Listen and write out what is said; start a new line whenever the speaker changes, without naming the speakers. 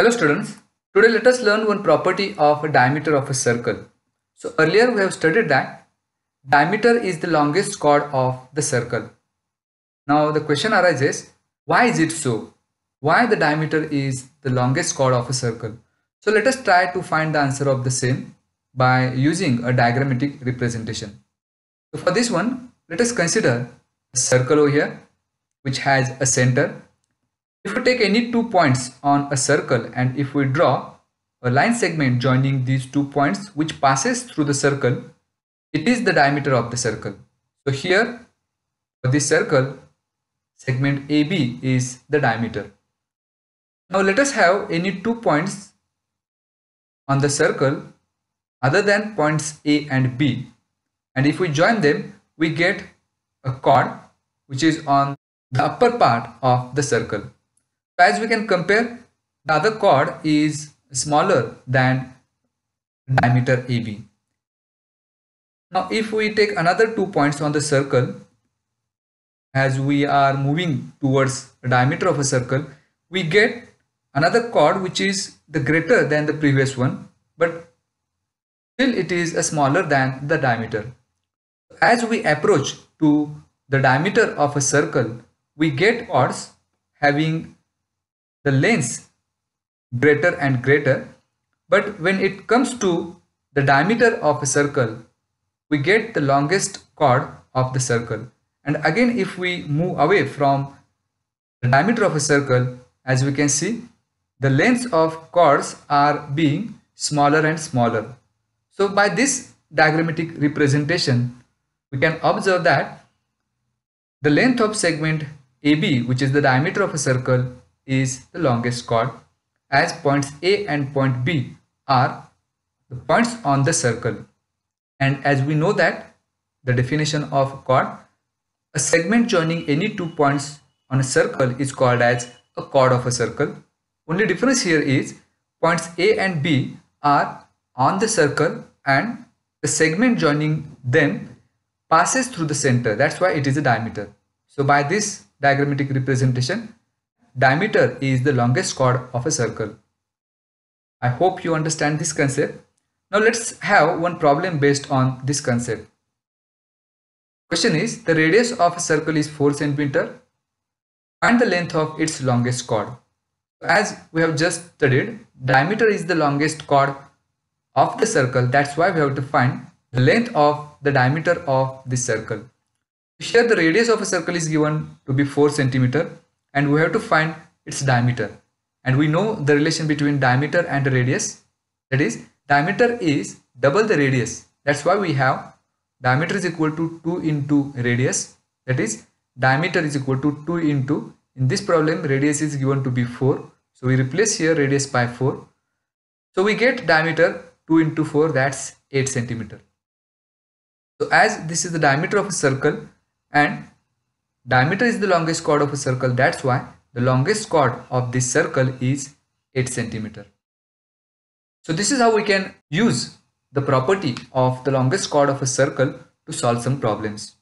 Hello students, today let us learn one property of a diameter of a circle. So earlier we have studied that diameter is the longest chord of the circle. Now the question arises, why is it so? Why the diameter is the longest chord of a circle? So let us try to find the answer of the same by using a diagrammatic representation. So for this one, let us consider a circle over here which has a center. If we take any 2 points on a circle and if we draw a line segment joining these 2 points which passes through the circle, it is the diameter of the circle. So here for this circle, segment AB is the diameter. Now let us have any 2 points on the circle other than points A and B, and if we join them we get a chord which is on the upper part of the circle. As we can compare, the other chord is smaller than diameter AB. Now if we take another 2 points on the circle, as we are moving towards the diameter of a circle, we get another chord which is the greater than the previous one, but still it is smaller than the diameter. As we approach to the diameter of a circle, we get chords having the lengths greater and greater, but when it comes to the diameter of a circle, we get the longest chord of the circle. And again, if we move away from the diameter of a circle, as we can see, the lengths of chords are being smaller and smaller. So by this diagrammatic representation, we can observe that the length of segment AB, which is the diameter of a circle, is the longest chord, as points A and point B are the points on the circle. And as we know that the definition of a chord, a segment joining any 2 points on a circle is called as a chord of a circle. Only difference here is points A and B are on the circle and the segment joining them passes through the center. That's why it is a diameter. So by this diagrammatic representation, diameter is the longest chord of a circle. I hope you understand this concept. Now let's have one problem based on this concept. Question is, the radius of a circle is 4 cm. Find the length of its longest chord. As we have just studied, diameter is the longest chord of the circle. That's why we have to find the length of the diameter of this circle. Here the radius of a circle is given to be 4 cm. And we have to find its diameter, and we know the relation between diameter and radius, that is diameter is double the radius. That's why we have diameter is equal to 2 into radius, that is diameter is equal to 2 into, in this problem radius is given to be 4, so we replace here radius by 4, so we get diameter 2 into 4, that's 8 cm. So as this is the diameter of a circle and diameter is the longest chord of a circle, that's why the longest chord of this circle is 8 cm. So this is how we can use the property of the longest chord of a circle to solve some problems.